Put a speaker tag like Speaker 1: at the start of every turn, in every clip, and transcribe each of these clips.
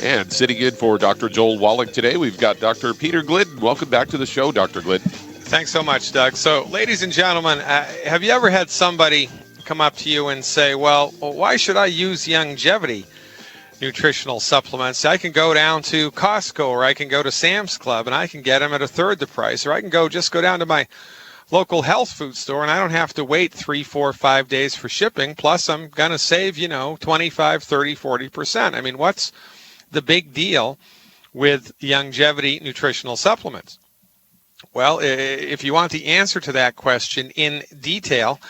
Speaker 1: And sitting in for Dr. Joel Wallach today, we've got Dr. Peter Glidden. Welcome back to the show, Dr. Glidden.
Speaker 2: Thanks so much, Doug. So, ladies and gentlemen, have you ever had somebody come up to you and say, well, why should I use longevity nutritional supplements? I can go down to Costco or I can go to Sam's Club and I can get them at a third the price, or I can go down to my local health food store and I don't have to wait 3, 4, 5 days for shipping. Plus, I'm going to save, 25, 30, 40%. I mean, what's the big deal with longevity nutritional supplements? Well, if you want the answer to that question in detail,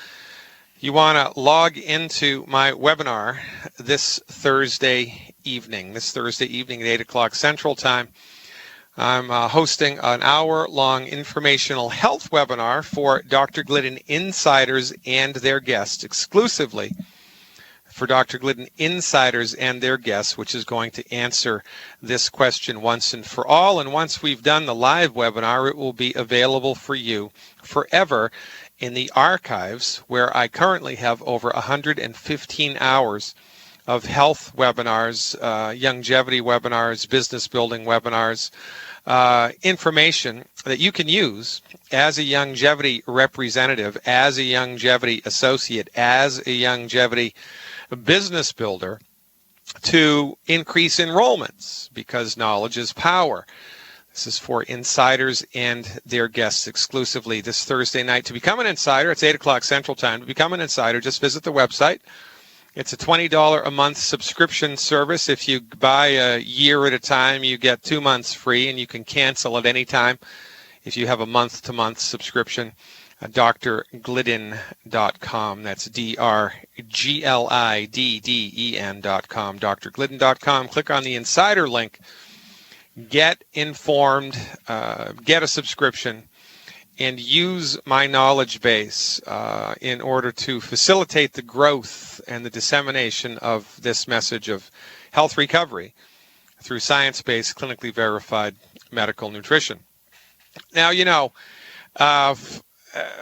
Speaker 2: you want to log into my webinar this Thursday evening at 8 o'clock Central Time. I'm hosting an hour-long informational health webinar for Dr. Glidden insiders and their guests, exclusively for Dr. Glidden insiders and their guests, which is going to answer this question once and for all. And once we've done the live webinar, it will be available for you forever in the archives, where I currently have over 115 hours of health webinars, longevity webinars, business building webinars, information that you can use as a longevity representative, as a longevity associate, as a longevity business builder to increase enrollments, because knowledge is power. This is for insiders and their guests exclusively this Thursday night. To become an insider, it's 8 o'clock Central Time. To become an insider, just visit the website. It's a $20 a month subscription service. If you buy a year at a time, you get 2 months free, and you can cancel at any time if you have a month-to-month subscription. drglidden.com. That's drglidden.com. drglidden.com. Click on the insider link. Get informed, get a subscription, and use my knowledge base in order to facilitate the growth and the dissemination of this message of health recovery through science-based, clinically verified medical nutrition. Now,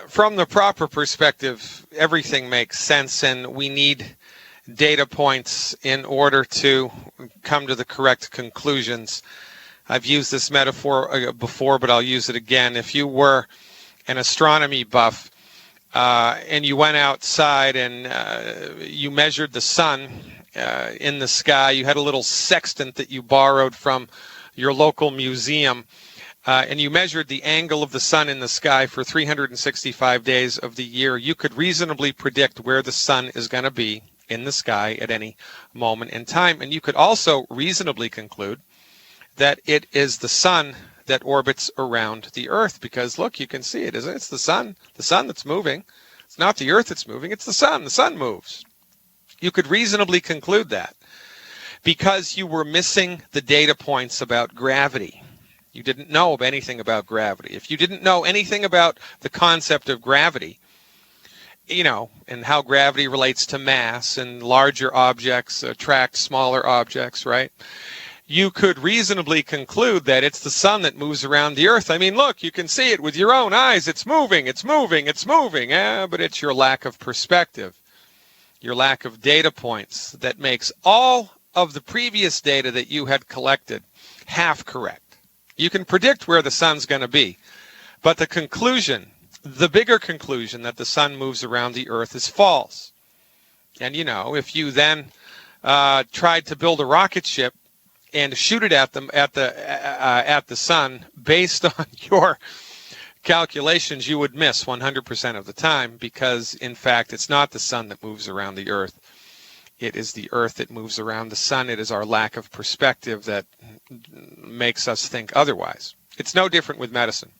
Speaker 2: from the proper perspective, everything makes sense, and we need data points in order to come to the correct conclusions. I've used this metaphor before, but I'll use it again. If you were an astronomy buff and you went outside and you measured the sun in the sky, you had a little sextant that you borrowed from your local museum, and you measured the angle of the sun in the sky for 365 days of the year, you could reasonably predict where the sun is going to be in the sky at any moment in time. And you could also reasonably conclude that it is the sun that orbits around the earth, because look, you can see it, isn't it? It's the sun that's moving. It's not the earth that's moving, it's the sun moves. You could reasonably conclude that because you were missing the data points about gravity. You didn't know of anything about gravity. If you didn't know anything about the concept of gravity, and how gravity relates to mass, and larger objects attract smaller objects, right? You could reasonably conclude that it's the sun that moves around the earth. I mean, look, you can see it with your own eyes. It's moving. But it's your lack of perspective, your lack of data points that makes all of the previous data that you had collected half correct. You can predict where the sun's going to be, but the conclusion, the bigger conclusion that the sun moves around the earth is false. And, if you then tried to build a rocket ship and shoot it at the sun based on your calculations, you would miss 100% of the time, because in fact it's not the sun that moves around the earth. It is the earth that moves around the sun. It is our lack of perspective that makes us think otherwise. It's no different with medicine.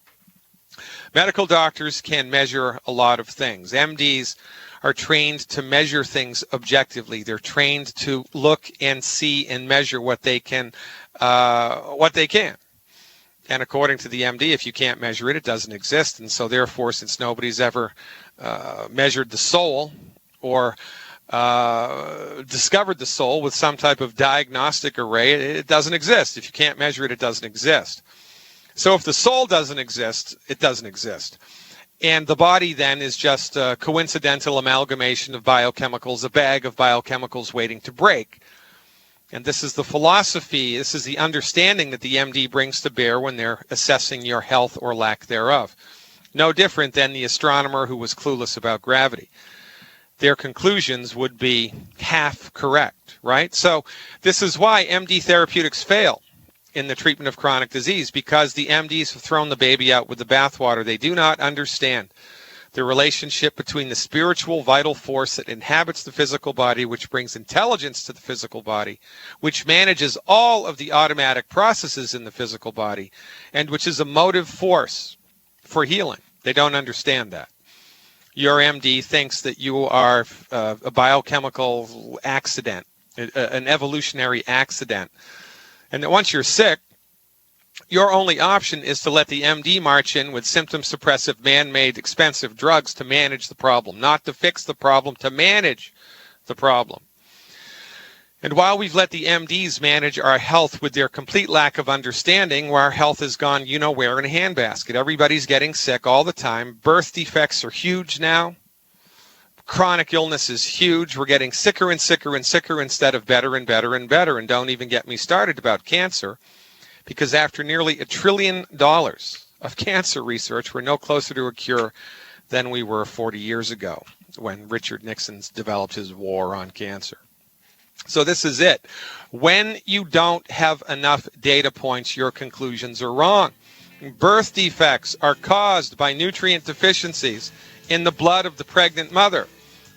Speaker 2: Medical doctors can measure a lot of things. MDs are trained to measure things objectively. They're trained to look and see and measure what they can. And according to the MD, if you can't measure it, it doesn't exist. And so therefore, since nobody's ever measured the soul or discovered the soul with some type of diagnostic array, it doesn't exist. If you can't measure it, it doesn't exist. So if the soul doesn't exist, it doesn't exist. And the body then is just a coincidental amalgamation of biochemicals, a bag of biochemicals waiting to break. And this is the philosophy, this is the understanding that the MD brings to bear when they're assessing your health or lack thereof. No different than the astronomer who was clueless about gravity. Their conclusions would be half correct, right? So this is why MD therapeutics fail in the treatment of chronic disease, because the MDs have thrown the baby out with the bathwater. They do not understand the relationship between the spiritual vital force that inhabits the physical body, which brings intelligence to the physical body, which manages all of the automatic processes in the physical body, and which is a motive force for healing. They don't understand that. Your MD thinks that you are a biochemical accident, an evolutionary accident, and that once you're sick, your only option is to let the MD march in with symptom-suppressive, man-made, expensive drugs to manage the problem, not to fix the problem, to manage the problem. And while we've let the MDs manage our health with their complete lack of understanding, where our health has gone you-know-where in a handbasket. Everybody's getting sick all the time. Birth defects are huge now. Chronic illness is huge. We're getting sicker and sicker and sicker instead of better and better and better. And don't even get me started about cancer, because after nearly $1 trillion of cancer research, we're no closer to a cure than we were 40 years ago when Richard Nixon developed his war on cancer. So this is it. When you don't have enough data points, your conclusions are wrong. Birth defects are caused by nutrient deficiencies in the blood of the pregnant mother.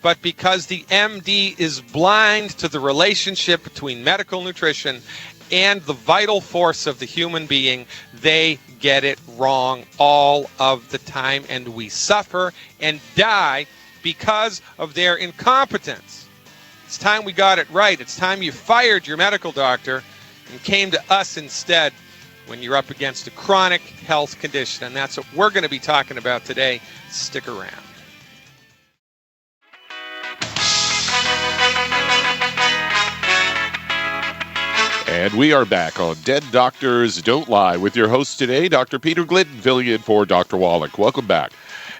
Speaker 2: But because the MD is blind to the relationship between medical nutrition and the vital force of the human being, they get it wrong all of the time, and we suffer and die because of their incompetence. It's time we got it right. It's time you fired your medical doctor and came to us instead when you're up against a chronic health condition, and that's what we're going to be talking about today. Stick around.
Speaker 1: And we are back on Dead Doctors Don't Lie with your host today, Dr. Peter Glidden, filling in for Dr. Wallach. Welcome back.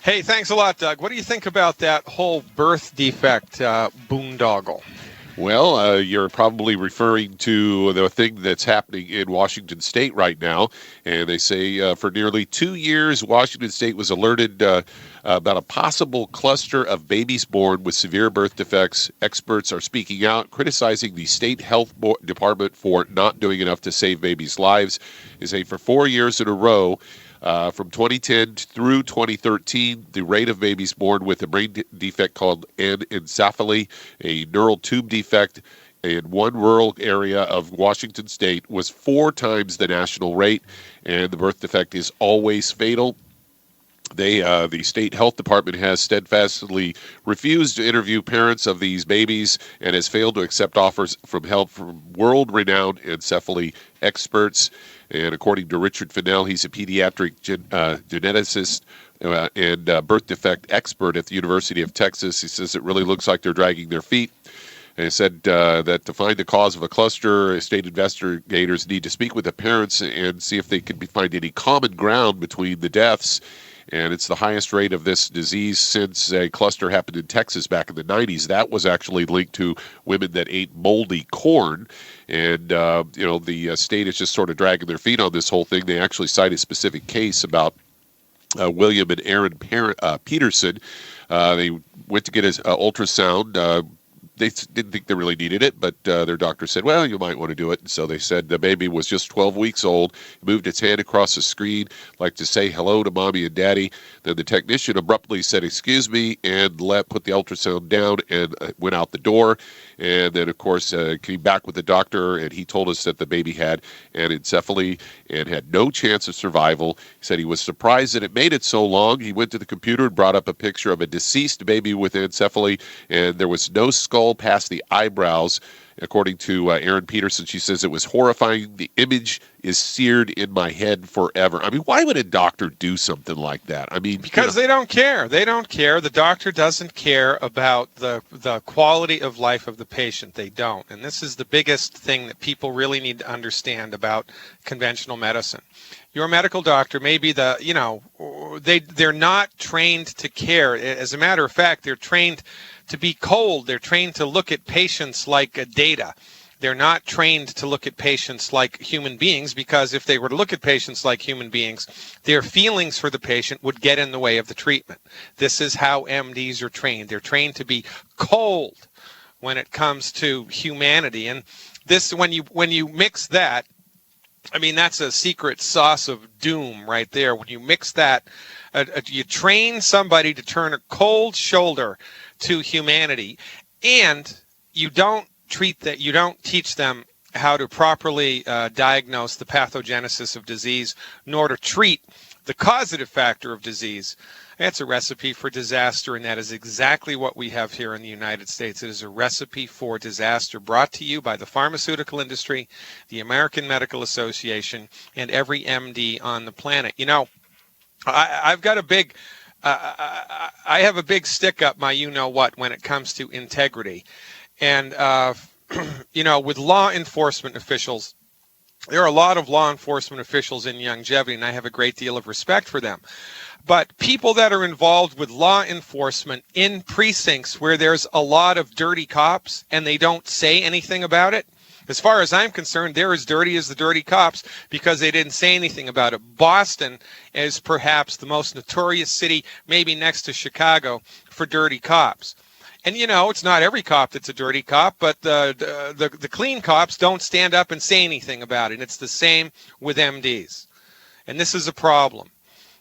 Speaker 2: Hey, thanks a lot, Doug. What do you think about that whole birth defect boondoggle?
Speaker 1: Well, you're probably referring to the thing that's happening in Washington State right now. And they say for nearly 2 years, Washington State was alerted about a possible cluster of babies born with severe birth defects. Experts are speaking out, criticizing the state health department for not doing enough to save babies' lives. They say for 4 years in a row, from 2010 through 2013, the rate of babies born with a brain defect called anencephaly, a neural tube defect, in one rural area of Washington State was 4 times the national rate, and the birth defect is always fatal. The state health department has steadfastly refused to interview parents of these babies and has failed to accept offers from help from world-renowned anencephaly experts. And according to Richard Fennell, he's a pediatric geneticist and birth defect expert at the University of Texas. He says it really looks like they're dragging their feet. And he said that to find the cause of a cluster, state investigators need to speak with the parents and see if they can find any common ground between the deaths. And it's the highest rate of this disease since a cluster happened in Texas back in the 90s. That was actually linked to women that ate moldy corn. And, the state is just sort of dragging their feet on this whole thing. They actually cite a specific case about William and Aaron Peterson. They went to get his ultrasound. They didn't think they really needed it, but their doctor said, well, you might want to do it. And so they said the baby was just 12 weeks old, moved its hand across the screen like to say hello to mommy and daddy. Then the technician abruptly said, excuse me, and put the ultrasound down and went out the door. And then, of course, came back with the doctor, and he told us that the baby had anencephaly and had no chance of survival. He said he was surprised that it made it so long. He went to the computer and brought up a picture of a deceased baby with anencephaly, and there was no skull past the eyebrows. According to Erin Peterson, she says it was horrifying. The image is seared in my head forever. I mean, why would a doctor do something like that? I mean,
Speaker 2: because they don't care. They don't care. The doctor doesn't care about the quality of life of the patient. They don't. And this is the biggest thing that people really need to understand about conventional medicine. Your medical doctor may be they're not trained to care. As a matter of fact, they're trained to be cold. They're trained to look at patients like data. They're not trained to look at patients like human beings, because if they were to look at patients like human beings, their feelings for the patient would get in the way of the treatment. This is how MDs are trained. They're trained to be cold when it comes to humanity. And this, when you mix that, I mean, that's a secret sauce of doom right there. When you mix that, you train somebody to turn a cold shoulder to humanity, and you don't teach them how to properly diagnose the pathogenesis of disease, nor to treat the causative factor of disease. That's a recipe for disaster, and that is exactly what we have here in the United States. It is a recipe for disaster brought to you by the pharmaceutical industry, the American Medical Association, and every MD on the planet. You know, I've got a big, I have a big stick up my you-know-what when it comes to integrity. And, you know, with law enforcement officials, there are a lot of law enforcement officials in Youngevity, and I have a great deal of respect for them. But people that are involved with law enforcement in precincts where there's a lot of dirty cops and they don't say anything about it, as far as I'm concerned, they're as dirty as the dirty cops because they didn't say anything about it. Boston is perhaps the most notorious city, maybe next to Chicago, for dirty cops. And, you know, it's not every cop that's a dirty cop, but the clean cops don't stand up and say anything about it. And it's the same with MDs. And this is a problem.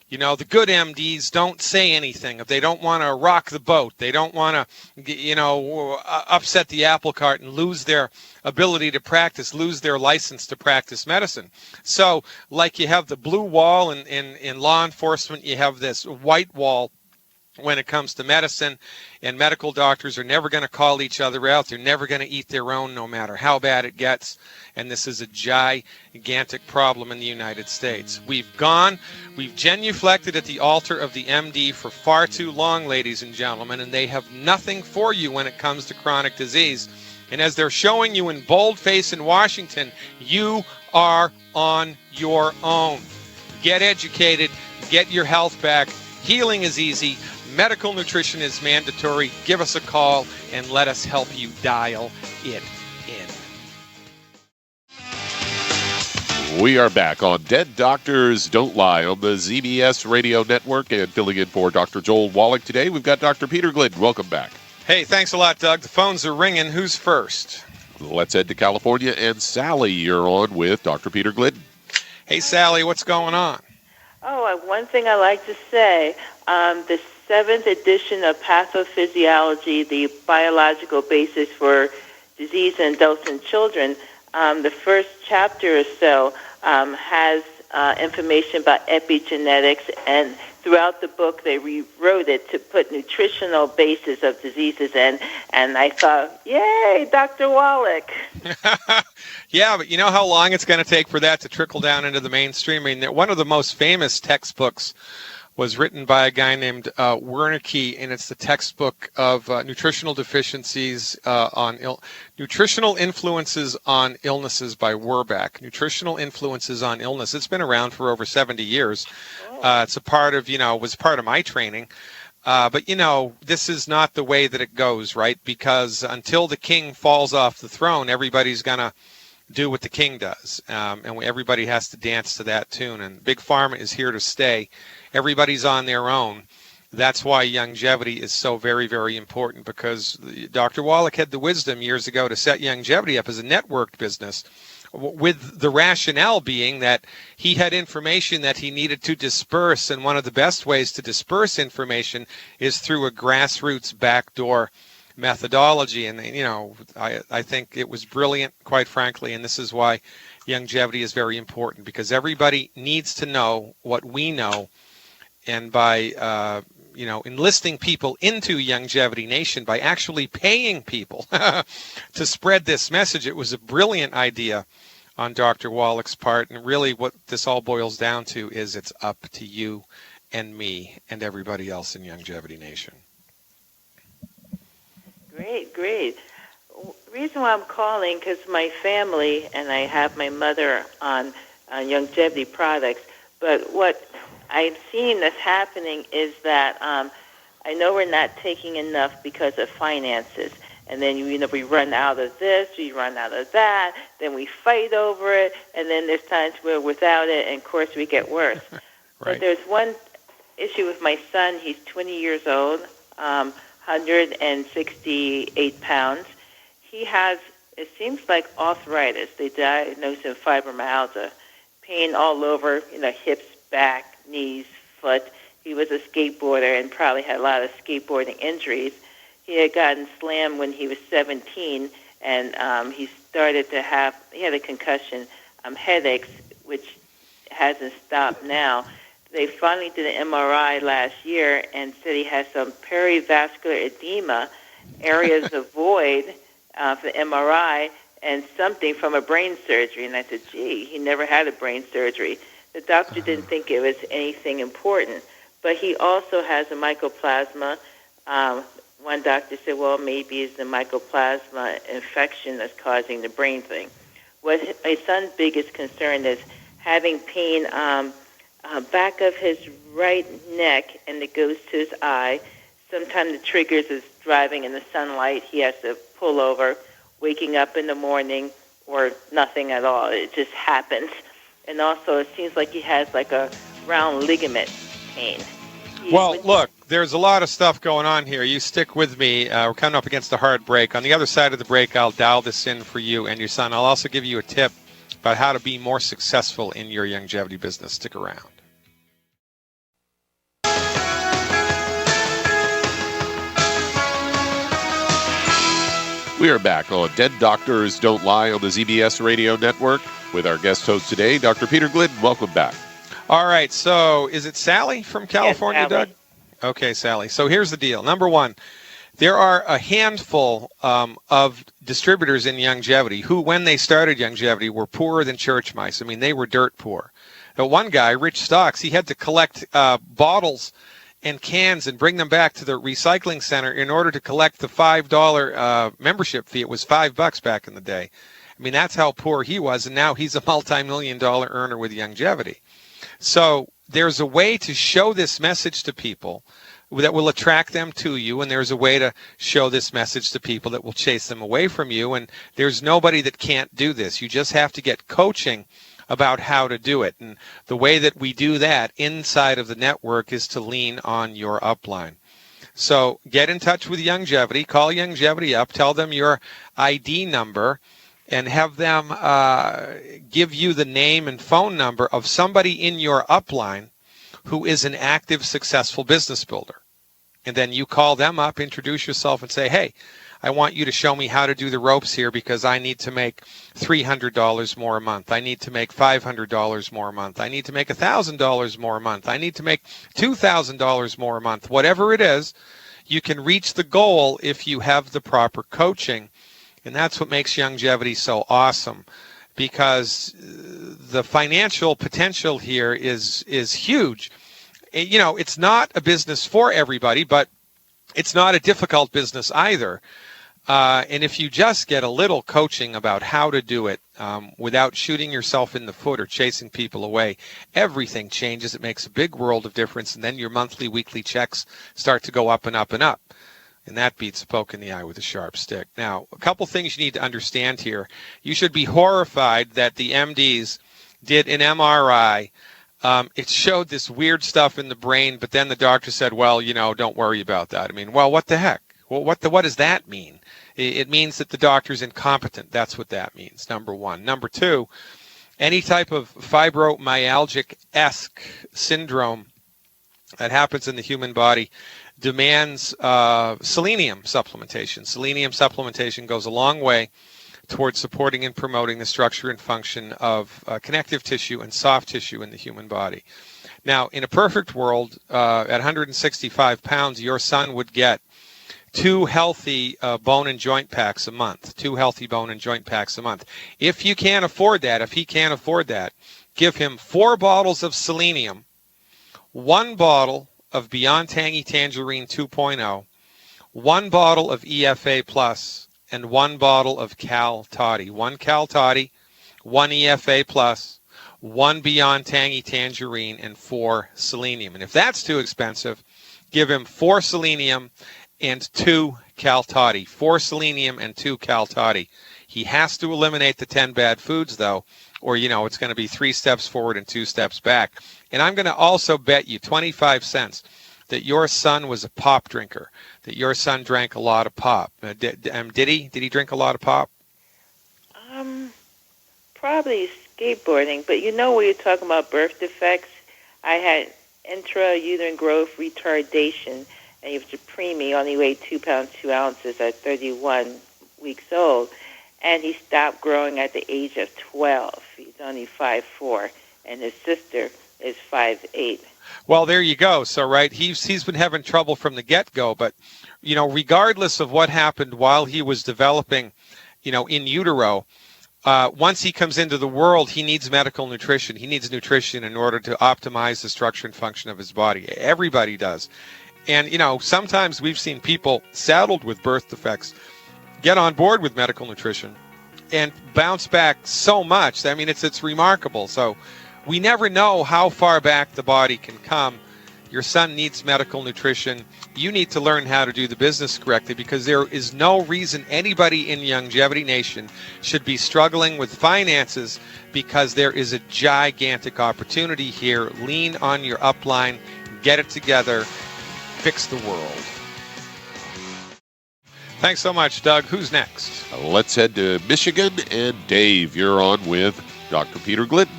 Speaker 2: You know, the good MDs don't say anything. If they don't want to rock the boat, they don't want to, you know, upset the apple cart and lose their ability to practice, lose their license to practice medicine. So, like you have the blue wall in law enforcement, you have this white wall when it comes to medicine, and medical doctors are never going to call each other out. They're never going to eat their own, no matter how bad it gets. And this is a gigantic problem in the United States. We've genuflected at the altar of the MD for far too long, ladies and gentlemen, and they have nothing for you when it comes to chronic disease. And as they're showing you in boldface in Washington, you are on your own. Get educated, get your health back. Healing is easy. Medical nutrition is mandatory. Give us a call and let us help you dial it in.
Speaker 1: We are back on Dead Doctors Don't Lie on the ZBS Radio Network, and filling in for Dr. Joel Wallach today, we've got Dr. Peter Glidden. Welcome back.
Speaker 2: Hey, thanks a lot, Doug. The phones are ringing. Who's first?
Speaker 1: Let's head to California, and Sally, you're on with Dr. Peter Glidden.
Speaker 2: Hey, Sally, what's going on?
Speaker 3: Oh, one thing I like to say, the 7th edition of Pathophysiology, the biological basis for disease in adults and children, the first chapter or so has information about epigenetics, and throughout the book they rewrote it to put nutritional basis of diseases in, and I thought, yay, Dr. Wallach.
Speaker 2: Yeah, but you know how long it's going to take for that to trickle down into the mainstream? I mean, one of the most famous textbooks was written by a guy named Wernicke, and it's the textbook of nutritional deficiencies nutritional influences on illnesses by Werbach. Nutritional influences on illness. It's been around for over 70 years. It's a part of, was part of my training. But, this is not the way that it goes, right? Because until the king falls off the throne, everybody's going to do what the king does. And everybody has to dance to that tune. And Big Pharma is here to stay. Everybody's on their own. That's why Youngevity is so very, very important, because Dr. Wallach had the wisdom years ago to set Youngevity up as a networked business, with the rationale being that he had information that he needed to disperse, and one of the best ways to disperse information is through a grassroots backdoor methodology. And, I think it was brilliant, quite frankly, and this is why Youngevity is very important, because everybody needs to know what we know. And by, enlisting people into Youngevity Nation, by actually paying people to spread this message, it was a brilliant idea on Dr. Wallach's part. And really what this all boils down to is it's up to you and me and everybody else in Youngevity Nation.
Speaker 3: Great. Reason why I'm calling, because my family, and I have my mother on Youngevity products, but what I've seen that's happening is that I know we're not taking enough because of finances. and then we run out of this, we run out of that, then we fight over it, and then there's times where without it, and of course we get worse.
Speaker 2: Right.
Speaker 3: But there's one issue with my son. He's 20 years old, 168 pounds. He has, it seems like arthritis. They diagnosed him fibromyalgia, pain all over, hips, back, knees, foot. He was a skateboarder and probably had a lot of skateboarding injuries. He had gotten slammed when he was 17, and he started to he had a concussion, headaches, which hasn't stopped now. They finally did an MRI last year and said he has some perivascular edema, areas of void for the MRI, and something from a brain surgery. And I said, gee, he never had a brain surgery. The doctor didn't think it was anything important. But he also has a mycoplasma. One doctor said, well, maybe it's the mycoplasma infection that's causing the brain thing. What my son's biggest concern is having pain back of his right neck, and it goes to his eye. Sometimes the triggers is driving in the sunlight. He has to pull over, waking up in the morning, or nothing at all. It just happens. And also it seems like he has like a round ligament pain.
Speaker 2: Well, look, there's a lot of stuff going on here. You stick with me. We're coming up against a hard break. On the other side of the break, I'll dial this in for you and your son. I'll also give you a tip about how to be more successful in your longevity business. Stick around.
Speaker 1: We are back on Dead Doctors Don't Lie on the ZBS Radio Network with our guest host today, Dr. Peter Glidden. Welcome back.
Speaker 2: All right, so is it Sally from California,
Speaker 3: yes, Sally.
Speaker 2: Doug? Okay, Sally. So here's the deal. Number one, there are a handful of distributors in longevity who, when they started longevity, were poorer than church mice. I mean, they were dirt poor. But one guy, Rich Stocks, he had to collect bottles and cans and bring them back to the recycling center in order to collect the $5 membership fee. It was $5 back in the day. I mean, that's how poor he was, and now he's a multi-million-dollar earner with longevity. So there's a way to show this message to people that will attract them to you, and there's a way to show this message to people that will chase them away from you, and there's nobody that can't do this. You just have to get coaching about how to do it, and the way that we do that inside of the network is to lean on your upline. So get in touch with longevity, call longevity up, tell them your ID number, and have them give you the name and phone number of somebody in your upline who is an active, successful business builder. And then you call them up, introduce yourself, and say, hey, I want you to show me how to do the ropes here because I need to make $300 more a month. I need to make $500 more a month. I need to make $1,000 more a month. I need to make $2,000 more a month. Whatever it is, you can reach the goal if you have the proper coaching. And that's what makes longevity so awesome, because the financial potential here is huge. You know, it's not a business for everybody, but it's not a difficult business either. And if you just get a little coaching about how to do it without shooting yourself in the foot or chasing people away, everything changes. It makes a big world of difference. And then your monthly, weekly checks start to go up and up and up. And that beats a poke in the eye with a sharp stick. Now, a couple things you need to understand here. You should be horrified that the MDs did an MRI. It showed this weird stuff in the brain, but then the doctor said, well, you know, don't worry about that. I mean, well, what the heck? Well, what does that mean? It means that the doctor's incompetent. That's what that means, number one. Number two, any type of fibromyalgic-esque syndrome that happens in the human body demands selenium supplementation. Selenium supplementation goes a long way towards supporting and promoting the structure and function of connective tissue and soft tissue in the human body. Now, in a perfect world, at 165 pounds, your son would get 2 healthy bone and joint packs a month. 2 healthy bone and joint packs a month. If you can't afford that, if he can't afford that, give him 4 bottles of selenium, 1 bottle of Beyond Tangy Tangerine 2.0, 1 bottle of EFA Plus, and 1 bottle of Cal Toddy. 1 Cal Toddy, 1 EFA Plus, 1 Beyond Tangy Tangerine, and 4 selenium. And if that's too expensive, give him 4 selenium and 2 cal-toddy, 4 selenium and 2 cal-toddy. He has to eliminate the 10 bad foods, though, or, it's going to be 3 steps forward and 2 steps back. And I'm going to also bet you 25 cents that your son was a pop drinker, that your son drank a lot of pop. Did he? Did he drink a lot of pop?
Speaker 3: Probably skateboarding, but when you're talking about birth defects, I had intrauterine growth retardation, and he was a preemie, only weighed 2 pounds 2 ounces at 31 weeks old, and he stopped growing at the age of 12. He's only 5'4", and his sister is 5'8".
Speaker 2: Well, there you go. So, right, he's been having trouble from the get-go, but, regardless of what happened while he was developing, in utero, once he comes into the world, he needs medical nutrition. He needs nutrition in order to optimize the structure and function of his body. Everybody does. And, sometimes we've seen people saddled with birth defects get on board with medical nutrition and bounce back so much. I mean, it's remarkable. So we never know how far back the body can come. Your son needs medical nutrition. You need to learn how to do the business correctly, because there is no reason anybody in Longevity Nation should be struggling with finances, because there is a gigantic opportunity here. Lean on your upline, get it together, fix the world. Thanks so much, Doug. Who's next?
Speaker 1: Let's head to Michigan, and Dave, you're on with Dr. Peter Glidden.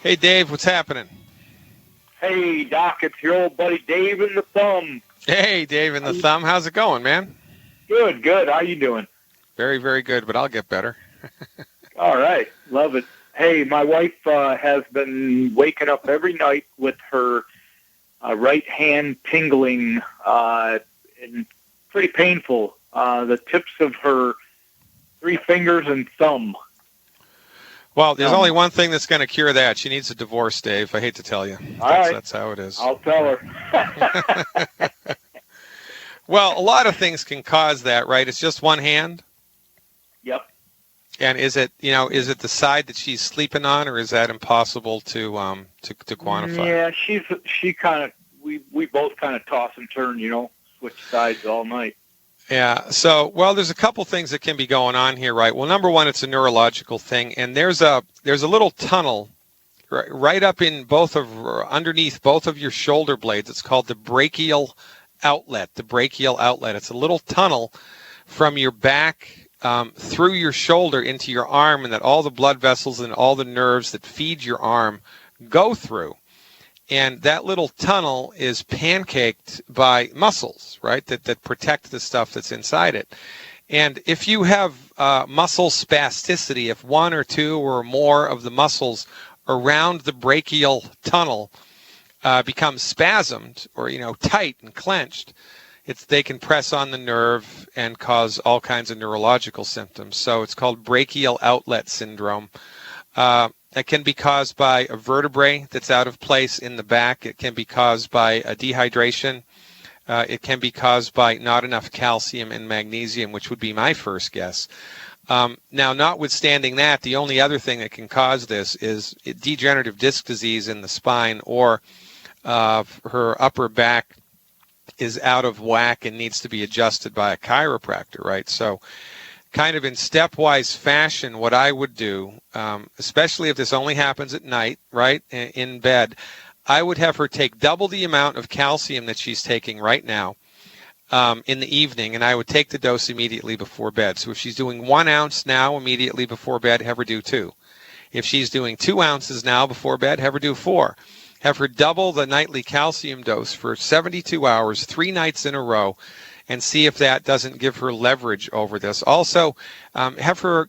Speaker 2: Hey, Dave, what's happening?
Speaker 4: Hey, Doc, it's your old buddy Dave and the Thumb.
Speaker 2: Hey, Dave and the Thumb. How's it going, man?
Speaker 4: Good. How you doing?
Speaker 2: Very, very good, but I'll get better.
Speaker 4: All right. Love it. Hey, my wife has been waking up every night with her right hand tingling and pretty painful. The tips of her 3 fingers and thumb.
Speaker 2: Well, there's only one thing that's going to cure that. She needs a divorce, Dave. I hate to tell you. That's how it is.
Speaker 4: I'll tell her.
Speaker 2: Well, a lot of things can cause that, right? It's just one hand?
Speaker 4: Yep.
Speaker 2: And is it the side that she's sleeping on, or is that impossible to quantify?
Speaker 4: Yeah, she kind of, we both kind of toss and turn, switch sides all night.
Speaker 2: Yeah. So, well, there's a couple things that can be going on here, right? Well, number one, it's a neurological thing, and there's a little tunnel right up in underneath both of your shoulder blades. It's called the brachial outlet. It's a little tunnel from your back through your shoulder into your arm, and that all the blood vessels and all the nerves that feed your arm go through. And that little tunnel is pancaked by muscles, right, that protect the stuff that's inside it. And if you have muscle spasticity, if 1 or 2 or more of the muscles around the brachial tunnel become spasmed or, tight and clenched, they can press on the nerve and cause all kinds of neurological symptoms. So it's called brachial outlet syndrome. That can be caused by a vertebrae that's out of place in the back. It can be caused by a dehydration. It can be caused by not enough calcium and magnesium, which would be my first guess. Now, notwithstanding that, the only other thing that can cause this is degenerative disc disease in the spine, or her upper back is out of whack and needs to be adjusted by a chiropractor, right? So kind of in stepwise fashion, what I would do, especially if this only happens at night, right, in bed, I would have her take double the amount of calcium that she's taking right now in the evening, and I would take the dose immediately before bed. So if she's doing 1 ounce now immediately before bed, have her do 2. If she's doing 2 ounces now before bed, have her do 4. Have her double the nightly calcium dose for 72 hours, 3 nights in a row, and see if that doesn't give her leverage over this. Also, have her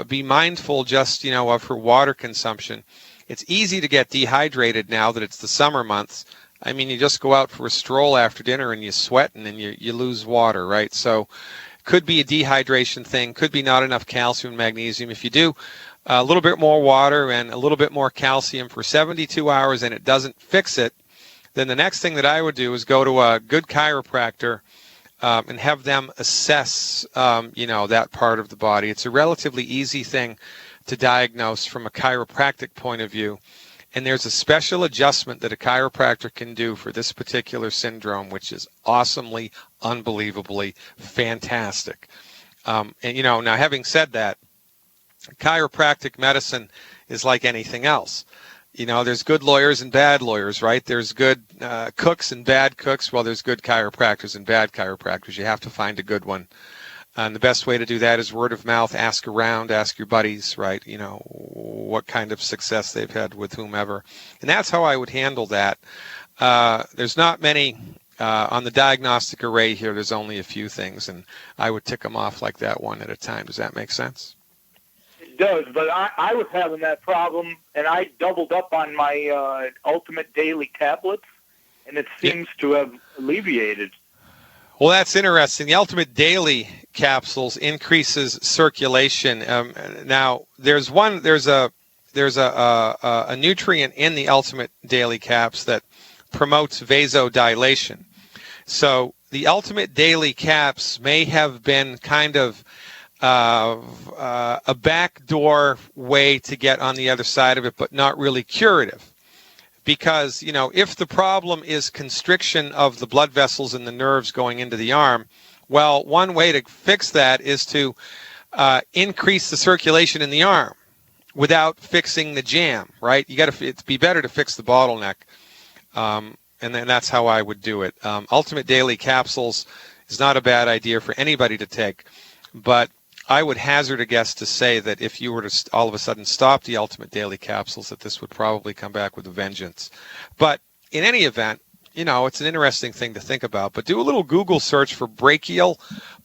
Speaker 2: be mindful just, of her water consumption. It's easy to get dehydrated now that it's the summer months. I mean, you just go out for a stroll after dinner and you sweat and then you lose water, right? So could be a dehydration thing, could be not enough calcium and magnesium. If you do a little bit more water and a little bit more calcium for 72 hours and it doesn't fix it, then the next thing that I would do is go to a good chiropractor and have them assess, that part of the body. It's a relatively easy thing to diagnose from a chiropractic point of view. And there's a special adjustment that a chiropractor can do for this particular syndrome, which is awesomely, unbelievably fantastic. And, now having said that, chiropractic medicine is like anything else. There's good lawyers and bad lawyers, right? There's good cooks and bad cooks. Well, there's good chiropractors and bad chiropractors. You have to find a good one. And the best way to do that is word of mouth. Ask around, ask your buddies, right? What kind of success they've had with whomever. And that's how I would handle that. There's not many on the diagnostic array here. There's only a few things, and I would tick them off like that one at a time. Does that make sense?
Speaker 4: It does, but I was having that problem, and I doubled up on my Ultimate Daily tablets, and it seems to have alleviated.
Speaker 2: Well, that's interesting. The Ultimate Daily capsules increases circulation. Now, there's a nutrient in the Ultimate Daily caps that promotes vasodilation. So the Ultimate Daily caps may have been kind of a backdoor way to get on the other side of it, but not really curative. Because, if the problem is constriction of the blood vessels and the nerves going into the arm, well, one way to fix that is to increase the circulation in the arm without fixing the jam, right? It'd be better to fix the bottleneck. And then that's how I would do it. Ultimate Daily capsules is not a bad idea for anybody to take, but I would hazard a guess to say that if you were to all of a sudden stop the Ultimate Daily capsules, that this would probably come back with a vengeance. But in any event, it's an interesting thing to think about. But do a little Google search for brachial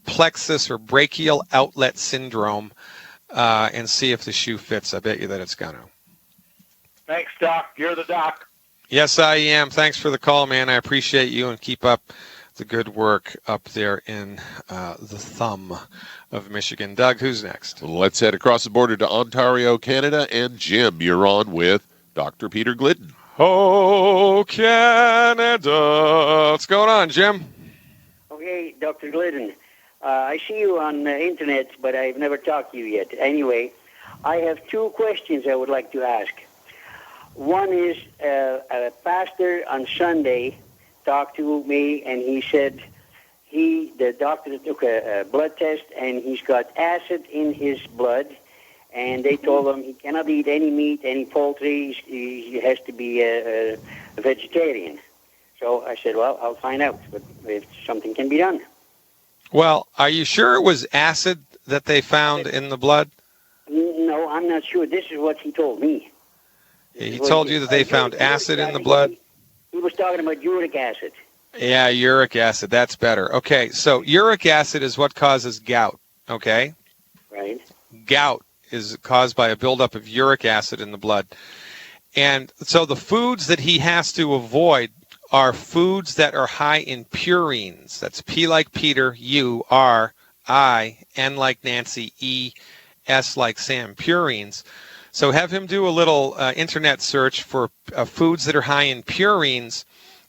Speaker 2: plexus or brachial outlet syndrome and see if the shoe fits. I bet you that it's going to.
Speaker 4: Thanks, Doc. You're the doc.
Speaker 2: Yes, I am. Thanks for the call, man. I appreciate you, and keep up the good work up there in the thumb of Michigan. Doug, who's next?
Speaker 1: Let's head across the border to Ontario, Canada. And Jim, you're on with Dr. Peter Glidden.
Speaker 2: Oh, Canada. What's going on, Jim?
Speaker 5: Okay, Dr. Glidden. I see you on the internet, but I've never talked to you yet. Anyway, I have two questions I would like to ask. One is a pastor on Sunday talked to me, and he said the doctor took a blood test, and he's got acid in his blood, and they told him he cannot eat any meat, any poultry. He has to be a vegetarian. So I said, well, I'll find out if something can be done.
Speaker 2: Well, are you sure it was acid that they found in the blood?
Speaker 5: No, I'm not sure. This is what he told me.
Speaker 2: He told you that they found acid in the blood?
Speaker 5: He was talking about uric acid.
Speaker 2: Yeah, uric acid. That's better. Okay, so uric acid is what causes gout, okay?
Speaker 5: Right.
Speaker 2: Gout is caused by a buildup of uric acid in the blood. And so the foods that he has to avoid are foods that are high in purines. That's P like Peter, U, R, I, N like Nancy, E, S like Sam, purines. So have him do a little internet search for foods that are high in purines,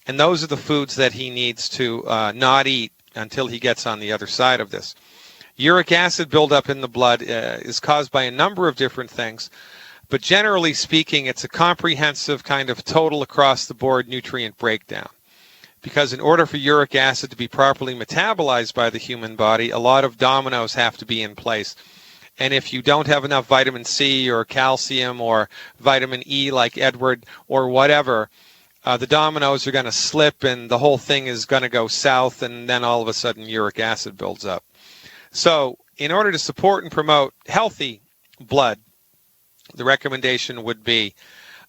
Speaker 2: and those are the foods that he needs to not eat until he gets on the other side of this. Uric acid buildup in the blood is caused by a number of different things, but generally speaking, it's a comprehensive kind of total across-the-board nutrient breakdown. Because in order for uric acid to be properly metabolized by the human body, a lot of dominoes have to be in place. And if you don't have enough vitamin C or calcium or vitamin E like Edward or whatever, the dominoes are going to slip and the whole thing is going to go south, and then all of a sudden uric acid builds up. So in order to support and promote healthy blood, the recommendation would be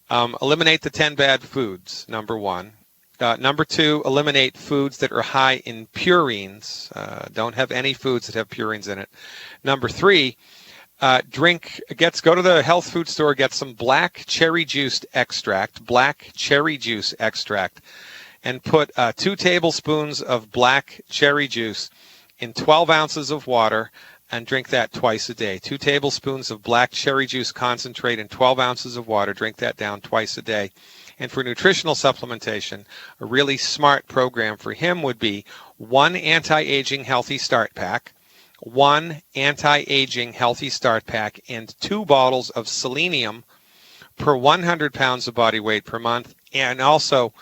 Speaker 2: eliminate the 10 bad foods, number one. Number two, eliminate foods that are high in purines. Don't have any foods that have purines in it. Number three, go to the health food store, get some black cherry juice extract, and put 2 tablespoons of black cherry juice in 12 ounces of water and drink that twice a day. 2 tablespoons of black cherry juice concentrate in 12 ounces of water, drink that down twice a day. And for nutritional supplementation, a really smart program for him would be 1 anti-aging healthy start pack, 1 anti-aging healthy start pack, and 2 bottles of selenium per 100 pounds of body weight per month, and also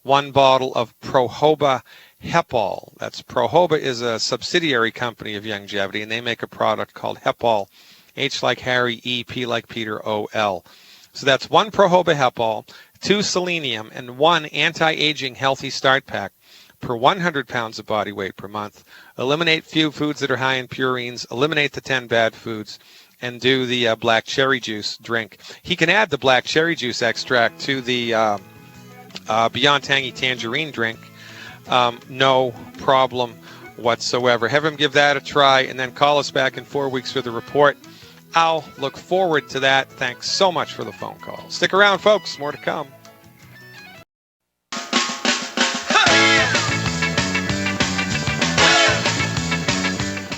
Speaker 2: 1 bottle of Prohoba Hepal. That's Prohoba is a subsidiary company of Youngevity, and they make a product called Hepal, H like Harry, E, P like Peter, O-L. So that's 1 Prohoba Hepal, 2 selenium, and 1 anti-aging healthy start pack per 100 pounds of body weight per month. Eliminate few foods that are high in purines, eliminate the 10 bad foods, and do the black cherry juice drink. He can add the black cherry juice extract to the Beyond Tangy Tangerine drink. No problem whatsoever. Have him give that a try, and then call us back in 4 weeks for the report. I'll look forward to that. Thanks so much for the phone call. Stick around, folks. More to come.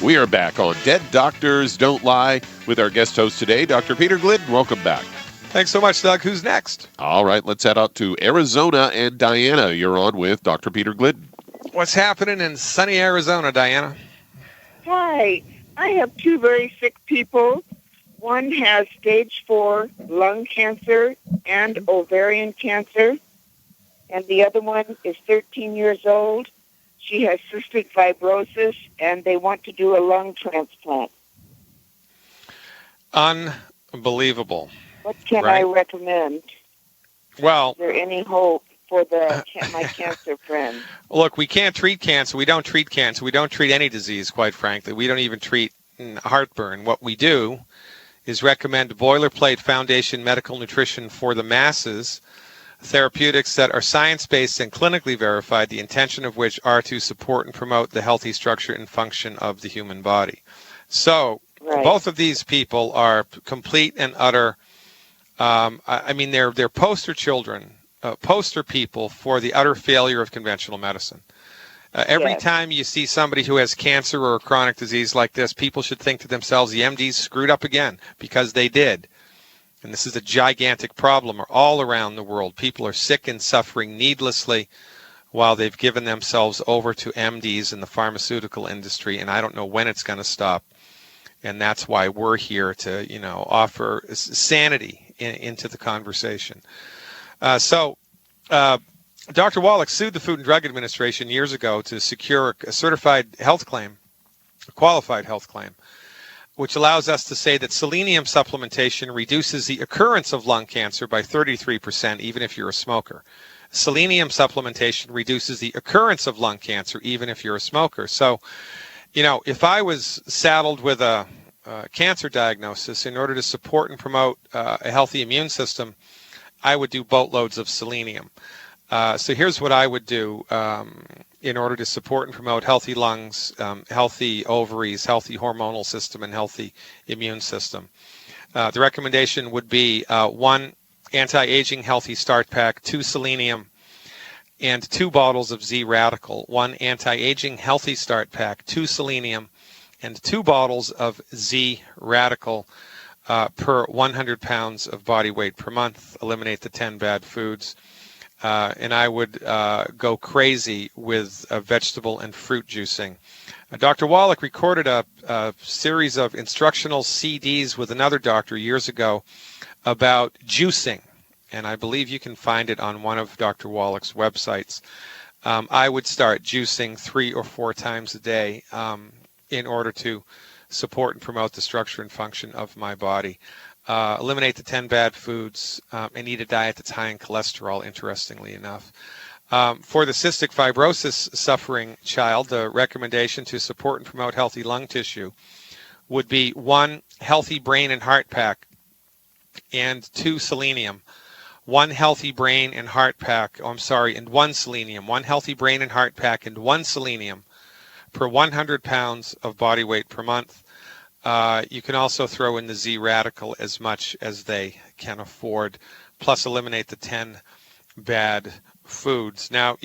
Speaker 1: We are back on Dead Doctors Don't Lie with our guest host today, Dr. Peter Glidden. Welcome back.
Speaker 2: Thanks so much, Doug. Who's next?
Speaker 1: All right, let's head out to Arizona. And Diana, you're on with Dr. Peter Glidden.
Speaker 2: What's happening in sunny Arizona, Diana?
Speaker 6: Hi. I have 2 very sick people. One has stage 4 lung cancer and ovarian cancer, and the other one is 13 years old. She has cystic fibrosis, and they want to do a lung transplant.
Speaker 2: Unbelievable.
Speaker 6: What can I recommend?
Speaker 2: Well,
Speaker 6: is there any hope for my cancer friend?
Speaker 2: Look, we can't treat cancer. We don't treat cancer. We don't treat any disease, quite frankly. We don't even treat heartburn. What we do is recommend boilerplate foundation medical nutrition for the masses, therapeutics that are science-based and clinically verified, the intention of which are to support and promote the healthy structure and function of the human body. So both of these people are complete and utter, they're poster children, poster people for the utter failure of conventional medicine. Every time you see somebody who has cancer or a chronic disease like this, people should think to themselves, the MDs screwed up again, because they did. And this is a gigantic problem all around the world. People are sick and suffering needlessly while they've given themselves over to MDs in the pharmaceutical industry, and I don't know when it's going to stop. And that's why we're here to, offer sanity into the conversation. Dr. Wallach sued the Food and Drug Administration years ago to secure a certified health claim, a qualified health claim, which allows us to say that selenium supplementation reduces the occurrence of lung cancer by 33%, even if you're a smoker. Selenium supplementation reduces the occurrence of lung cancer, even if you're a smoker. So, if I was saddled with a cancer diagnosis, in order to support and promote a healthy immune system, I would do boatloads of selenium. So here's what I would do in order to support and promote healthy lungs, healthy ovaries, healthy hormonal system, and healthy immune system. The recommendation would be 1 anti-aging healthy start pack, 2 selenium, and 2 bottles of Z-Radical. 1 anti-aging healthy start pack, 2 selenium, and 2 bottles of Z-Radical per 100 pounds of body weight per month. Eliminate the 10 bad foods. And I would go crazy with vegetable and fruit juicing. Dr. Wallach recorded a series of instructional CDs with another doctor years ago about juicing, and I believe you can find it on one of Dr. Wallach's websites. I would start juicing 3 or 4 times a day in order to support and promote the structure and function of my body. Eliminate the 10 bad foods, and eat a diet that's high in cholesterol, interestingly enough. For the cystic fibrosis suffering child, the recommendation to support and promote healthy lung tissue would be 1 healthy brain and heart pack and 2 selenium. 1 healthy brain and heart pack, and 1 selenium. 1 healthy brain and heart pack and 1 selenium per 100 pounds of body weight per month. You can also throw in the Z-Radical as much as they can afford, plus eliminate the 10 bad foods. Now,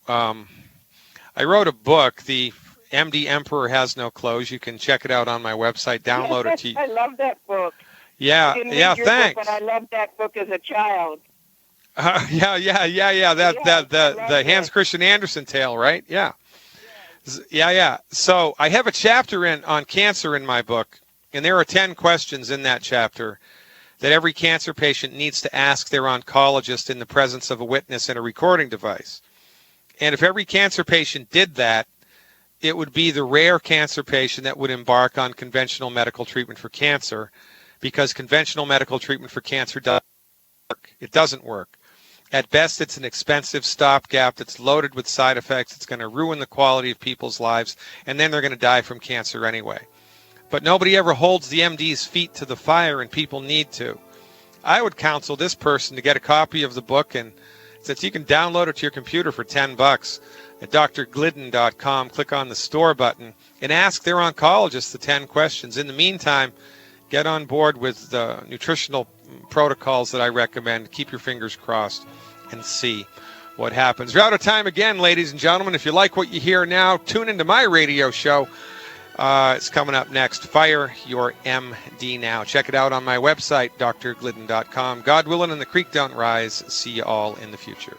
Speaker 2: I wrote a book, The MD Emperor Has No Clothes. You can check it out on my website, download it to you.
Speaker 6: I love that book.
Speaker 2: Yeah, thanks.
Speaker 6: Book, but I loved that book as a child.
Speaker 2: Yeah. The Hans Christian Andersen tale, right? Yeah. So I have a chapter on cancer in my book, and there are 10 questions in that chapter that every cancer patient needs to ask their oncologist in the presence of a witness and a recording device. And if every cancer patient did that, it would be the rare cancer patient that would embark on conventional medical treatment for cancer, because conventional medical treatment for cancer doesn't work. It doesn't work. At best, it's an expensive stopgap that's loaded with side effects. It's going to ruin the quality of people's lives, and then they're going to die from cancer anyway. But nobody ever holds the MD's feet to the fire, and people need to. I would counsel this person to get a copy of the book, and since you can download it to your computer for $10 at drglidden.com, click on the store button and ask their oncologist the 10 questions. In the meantime, get on board with the nutritional protocols that I recommend. Keep your fingers crossed and see what happens. We're out of time again, ladies and gentlemen. If you like what you hear now, tune into my radio show. It's coming up next. Fire Your MD Now. Check it out on my website, drglidden.com. God willing and the creek don't rise. See you all in the future.